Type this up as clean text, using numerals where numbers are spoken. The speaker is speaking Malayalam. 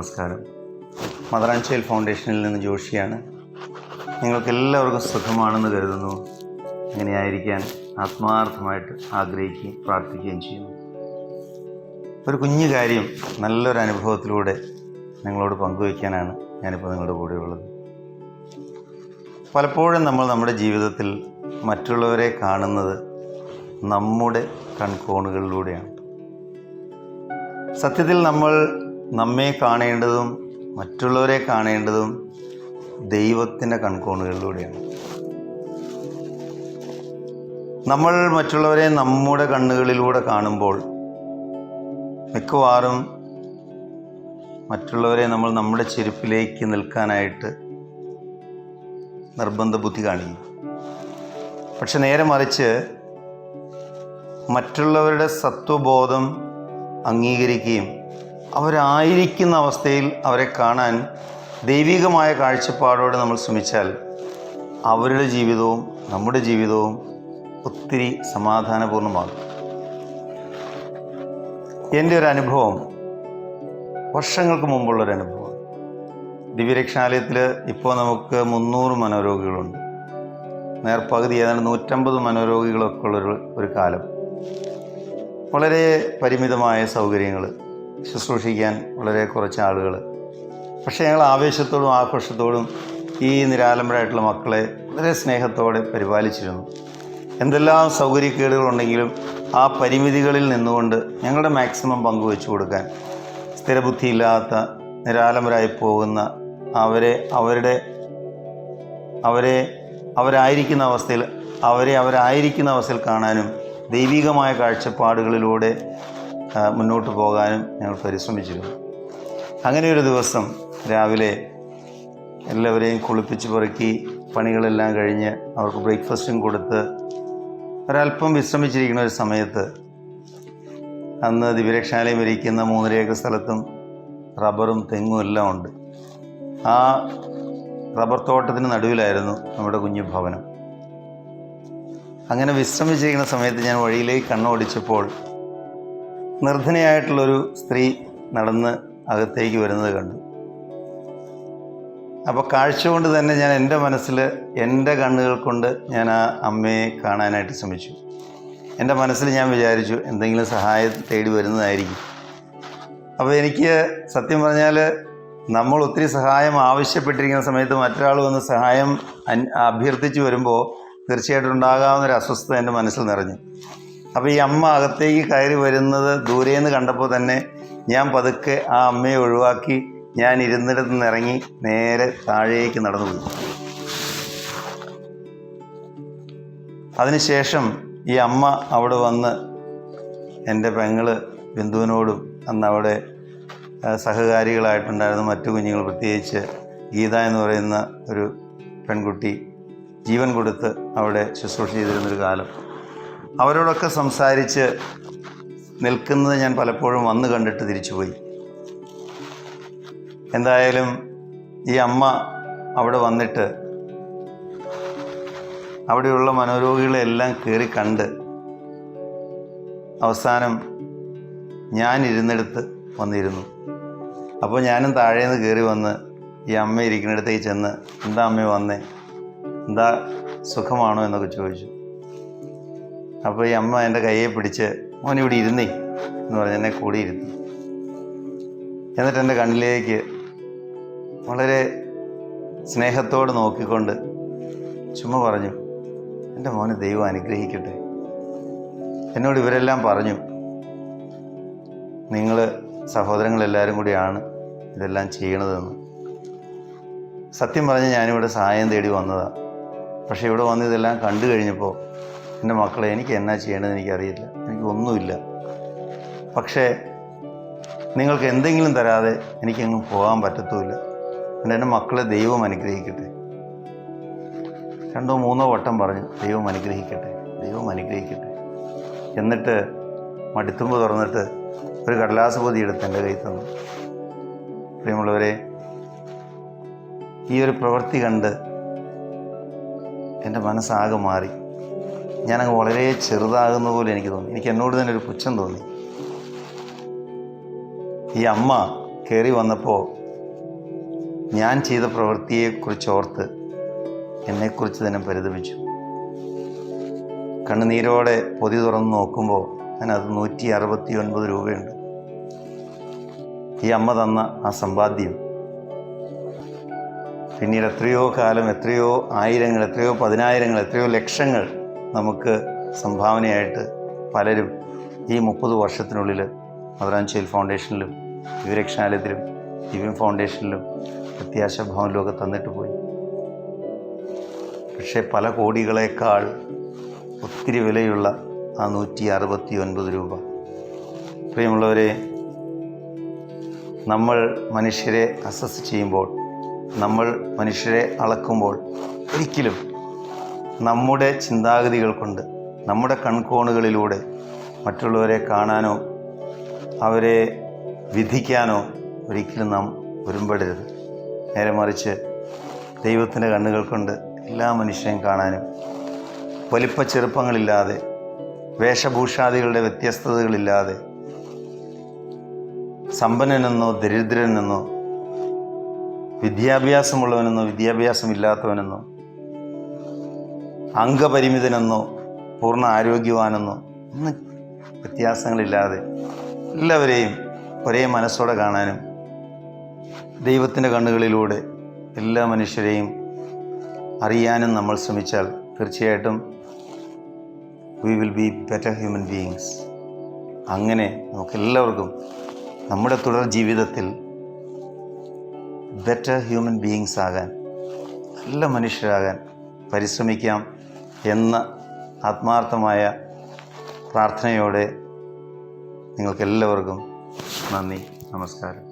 നമസ്കാരം. മദർ ആൻഡ് ചൈൽഡ് ഫൗണ്ടേഷനിൽ നിന്ന് ജോഷിയാണ്. നിങ്ങൾക്കെല്ലാവർക്കും സുഖമാണെന്ന് കരുതുന്നു. ഇങ്ങനെയായിരിക്കാൻ ആത്മാർത്ഥമായിട്ട് ആഗ്രഹിക്കുകയും പ്രാർത്ഥിക്കുകയും ചെയ്യുന്നു. ഒരു കുഞ്ഞു കാര്യം നല്ലൊരു അനുഭവത്തിലൂടെ നിങ്ങളോട് പങ്കുവയ്ക്കാനാണ് ഞാനിപ്പോൾ നിങ്ങളുടെ കൂടെയുള്ളത്. പലപ്പോഴും നമ്മൾ നമ്മുടെ ജീവിതത്തിൽ മറ്റുള്ളവരെ കാണുന്നത് നമ്മുടെ കൺകോണുകളിലൂടെയാണ്. സത്യത്തിൽ നമ്മൾ നമ്മെ കാണേണ്ടതും മറ്റുള്ളവരെ കാണേണ്ടതും ദൈവത്തിൻ്റെ കൺകോണുകളിലൂടെയാണ്. നമ്മൾ മറ്റുള്ളവരെ നമ്മുടെ കണ്ണുകളിലൂടെ കാണുമ്പോൾ മിക്കവാറും മറ്റുള്ളവരെ നമ്മൾ നമ്മുടെ ചെരുപ്പിലേക്ക് നിൽക്കാനായിട്ട് നിർബന്ധ ബുദ്ധി കാണിക്കും. പക്ഷെ നേരെ മറിച്ച് മറ്റുള്ളവരുടെ സത്വബോധം അംഗീകരിക്കുകയും അവരായിരിക്കുന്ന അവസ്ഥയിൽ അവരെ കാണാൻ ദൈവികമായ കാഴ്ചപ്പാടോടെ നമ്മൾ ശ്രമിച്ചാൽ അവരുടെ ജീവിതവും നമ്മുടെ ജീവിതവും ഒത്തിരി സമാധാനപൂർണ്ണമാകും. എൻ്റെ ഒരു അനുഭവം വർഷങ്ങൾക്ക് മുമ്പുള്ളൊരു അനുഭവം. ദിവ്യരക്ഷാലയത്തിൽ ഇപ്പോൾ നമുക്ക് 300 മനോരോഗികളുണ്ട്. നേർപ്പകുതി ഏതാണ്ട് 150 മനോരോഗികളൊക്കെ ഉള്ളൊരു കാലം. വളരെ പരിമിതമായ സൗകര്യങ്ങൾ, ശുശ്രൂഷിക്കാൻ വളരെ കുറച്ച് ആളുകൾ. പക്ഷേ ഞങ്ങൾ ആവേശത്തോടും ആഘോഷത്തോടും ഈ നിരാലംബരായിട്ടുള്ള മക്കളെ വളരെ സ്നേഹത്തോടെ പരിപാലിച്ചിരുന്നു. എന്തെല്ലാം സൗകര്യക്കേടുകളുണ്ടെങ്കിലും ആ പരിമിതികളിൽ നിന്നുകൊണ്ട് ഞങ്ങളുടെ മാക്സിമം പങ്കുവെച്ചു കൊടുക്കാൻ സ്ഥിരബുദ്ധിയില്ലാത്ത നിരാലംബരായി പോകുന്ന അവരായിരിക്കുന്ന അവസ്ഥയിൽ കാണാനും ദൈവികമായ കാഴ്ചപ്പാടുകളിലൂടെ മുന്നോട്ട് പോകാനും ഞങ്ങൾ പരിശ്രമിച്ചിരുന്നു. അങ്ങനെ ഒരു ദിവസം രാവിലെ എല്ലാവരെയും കുളിപ്പിച്ച് പെറുക്കി പണികളെല്ലാം കഴിഞ്ഞ് അവർക്ക് ബ്രേക്ക്ഫാസ്റ്റും കൊടുത്ത് ഒരല്പം വിശ്രമിച്ചിരിക്കുന്ന ഒരു സമയത്ത്, അന്ന് ദിവ്യരക്ഷാലയം ഇരിക്കുന്ന 3.5 ഏക്കർ സ്ഥലത്തും റബ്ബറും തെങ്ങും എല്ലാം ഉണ്ട്. ആ റബ്ബർ തോട്ടത്തിന് നടുവിലായിരുന്നു നമ്മുടെ കുഞ്ഞു ഭവനം. അങ്ങനെ വിശ്രമിച്ചിരിക്കുന്ന സമയത്ത് ഞാൻ വഴിയിലേക്ക് കണ്ണോടിച്ചപ്പോൾ നിർധനയായിട്ടുള്ളൊരു സ്ത്രീ നടന്ന് അകത്തേക്ക് വരുന്നത് കണ്ടു. അപ്പോൾ കാഴ്ച കൊണ്ട് തന്നെ ഞാൻ എൻ്റെ മനസ്സിൽ എൻ്റെ കണ്ണുകൾ കൊണ്ട് ഞാൻ ആ അമ്മയെ കാണാനായിട്ട് ശ്രമിച്ചു. എൻ്റെ മനസ്സിൽ ഞാൻ വിചാരിച്ചു എന്തെങ്കിലും സഹായം തേടി വരുന്നതായിരിക്കും. അപ്പോൾ എനിക്ക് സത്യം പറഞ്ഞാൽ നമ്മൾ ഒത്തിരി സഹായം ആവശ്യപ്പെട്ടിരിക്കുന്ന സമയത്ത് മറ്റൊരാൾ വന്ന് സഹായം അഭ്യർത്ഥിച്ച് വരുമ്പോൾ തീർച്ചയായിട്ടും ഉണ്ടാകാവുന്നൊരു അസ്വസ്ഥത എൻ്റെ മനസ്സിൽ നിറഞ്ഞു. അപ്പോൾ ഈ അമ്മ അകത്തേക്ക് കയറി വരുന്നത് ദൂരേന്ന് കണ്ടപ്പോൾ തന്നെ ഞാൻ പതുക്കെ ആ അമ്മയെ ഒഴിവാക്കി ഞാൻ ഇരുന്നിടത്ത് നിന്ന് ഇറങ്ങി നേരെ താഴേക്ക് നടന്നു പോയി. അതിനുശേഷം ഈ അമ്മ അവിടെ വന്ന് എൻ്റെ പെങ്ങള് ബിന്ദുവിനോടും അന്ന് അവിടെ സഹകാരികളായിട്ടുണ്ടായിരുന്ന മറ്റു കുഞ്ഞുങ്ങൾ, പ്രത്യേകിച്ച് ഗീത എന്ന് പറയുന്ന ഒരു പെൺകുട്ടി ജീവൻ കൊടുത്ത് അവിടെ ശുശ്രൂഷ ചെയ്തിരുന്നൊരു കാലം, അവരോടൊക്കെ സംസാരിച്ച് നിൽക്കുന്നത് ഞാൻ പലപ്പോഴും വന്ന് കണ്ടിട്ട് തിരിച്ചുപോയി. എന്തായാലും ഈ അമ്മ അവിടെ വന്നിട്ട് അവിടെയുള്ള മനോരോഗികളെല്ലാം കയറി കണ്ട് അവസാനം ഞാൻ ഇരുന്നിടത്ത് വന്നിരുന്നു. അപ്പോൾ ഞാനും താഴേന്ന് കയറി വന്ന് ഈ അമ്മ ഇരിക്കുന്നിടത്തേക്ക് ചെന്ന് എന്താ അമ്മ വന്നേ, എന്താ സുഖമാണോ എന്നൊക്കെ ചോദിച്ചു. അപ്പോൾ ഈ അമ്മ എൻ്റെ കയ്യെ പിടിച്ച് മോനിവിടെ ഇരുന്നേ എന്ന് പറഞ്ഞ് എന്നെ കൂടിയിരുന്നു. എന്നിട്ട് എൻ്റെ കണ്ണിലേക്ക് വളരെ സ്നേഹത്തോട് നോക്കിക്കൊണ്ട് ചുമ്മാ പറഞ്ഞു, എൻ്റെ മോനെ ദൈവം അനുഗ്രഹിക്കട്ടെ. എന്നോട് ഇവരെല്ലാം പറഞ്ഞു, നിങ്ങൾ സഹോദരങ്ങളെല്ലാവരും കൂടിയാണ് ഇതെല്ലാം ചെയ്യണതെന്ന്. സത്യം പറഞ്ഞ് ഞാനിവിടെ സഹായം തേടി വന്നതാണ്. പക്ഷേ ഇവിടെ വന്ന് ഇതെല്ലാം കണ്ടു കഴിഞ്ഞപ്പോൾ എൻ്റെ മക്കളെ എനിക്ക് എന്നാ ചെയ്യേണ്ടതെന്ന് എനിക്കറിയില്ല, എനിക്കൊന്നുമില്ല. പക്ഷേ നിങ്ങൾക്ക് എന്തെങ്കിലും തരാതെ എനിക്കെങ്ങും പോകാൻ പറ്റത്തുമില്ല. എൻ്റെ മക്കളെ ദൈവം അനുഗ്രഹിക്കട്ടെ. 2 3 വട്ടം പറഞ്ഞു ദൈവം അനുഗ്രഹിക്കട്ടെ, ദൈവം അനുഗ്രഹിക്കട്ടെ. എന്നിട്ട് മടിത്തുമ്പ് തുറന്നിട്ട് ഒരു കടലാസ് പൊതി എടുത്ത് എൻ്റെ കയ്യിൽ തന്നു. പ്രിയമുള്ളവരെ, ഈ ഒരു പ്രവൃത്തി കണ്ട് എൻ്റെ മനസ്സാകെ മാറി. ഞാനങ്ങ് വളരെ ചെറുതാകുന്ന പോലെ എനിക്ക് തോന്നി. എനിക്ക് എന്നോട് തന്നെ ഒരു പുച്ഛം തോന്നി. ഈ അമ്മ കയറി വന്നപ്പോൾ ഞാൻ ചെയ്ത പ്രവൃത്തിയെക്കുറിച്ച് ഓർത്ത് എന്നെക്കുറിച്ച് തന്നെ പരിതപിച്ചു. കണ്ണുനീരോടെ പൊതി തുറന്ന് നോക്കുമ്പോൾ അതിനകത്ത് 169 രൂപയുണ്ട്. ഈ അമ്മ തന്ന ആ സമ്പാദ്യം പിന്നീട് എത്രയോ കാലം, എത്രയോ ആയിരങ്ങൾ, എത്രയോ പതിനായിരങ്ങൾ, എത്രയോ ലക്ഷങ്ങൾ നമുക്ക് സംഭാവനയായിട്ട് പലരും ഈ 30 വർഷത്തിനുള്ളിൽ മദറാഞ്ചേൽ ഫൗണ്ടേഷനിലും യുവരക്ഷാലയത്തിലും ദിവ്യം ഫൗണ്ടേഷനിലും പ്രത്യാശ ഭവനിലുമൊക്കെ തന്നിട്ട് പോയി. പക്ഷേ പല കോടികളേക്കാൾ ഒത്തിരി വിലയുള്ള ആ 169 രൂപ. പ്രിയമുള്ളവരെ, നമ്മൾ മനുഷ്യരെ അസസ് ചെയ്യുമ്പോൾ, നമ്മൾ മനുഷ്യരെ അളക്കുമ്പോൾ ഒരിക്കലും നമ്മുടെ ചിന്താഗതികൾ കൊണ്ട്, നമ്മുടെ കൺകോണുകളിലൂടെ മറ്റുള്ളവരെ കാണാനോ അവരെ വിധിക്കാനോ ഒരിക്കലും നാം ഒരുമ്പെടരുത്. നേരെ മറിച്ച് ദൈവത്തിൻ്റെ കണ്ണുകൾ കൊണ്ട് എല്ലാ മനുഷ്യരെയും കാണാനും വലിപ്പ ചെറുപ്പങ്ങളില്ലാതെ, വേഷഭൂഷാദികളുടെ വ്യത്യസ്തതകളില്ലാതെ, സമ്പന്നനെന്നോ ദരിദ്രനെന്നോ, വിദ്യാഭ്യാസമുള്ളവനെന്നോ വിദ്യാഭ്യാസമില്ലാത്തവനെന്നോ, അംഗപരിമിതനെന്നോ പൂർണ്ണ ആരോഗ്യവാനെന്നോ ഒന്നും വ്യത്യാസങ്ങളില്ലാതെ എല്ലാവരെയും ഒരേ മനസ്സോടെ കാണാനും ദൈവത്തിൻ്റെ കണ്ണുകളിലൂടെ എല്ലാ മനുഷ്യരെയും അറിയാനും നമ്മൾ ശ്രമിച്ചാൽ തീർച്ചയായിട്ടും we will be better human beings. അങ്ങനെ നമുക്കെല്ലാവർക്കും നമ്മുടെ തുടർ ജീവിതത്തിൽ ബെറ്റർ ഹ്യൂമൻ ബീയിങ്സ് ആകാൻ, നല്ല മനുഷ്യരാകാൻ പരിശ്രമിക്കാം എന്ന ആത്മാർത്ഥമായ പ്രാർത്ഥനയോടെ നിങ്ങൾക്കെല്ലാവർക്കും നന്ദി, നമസ്കാരം.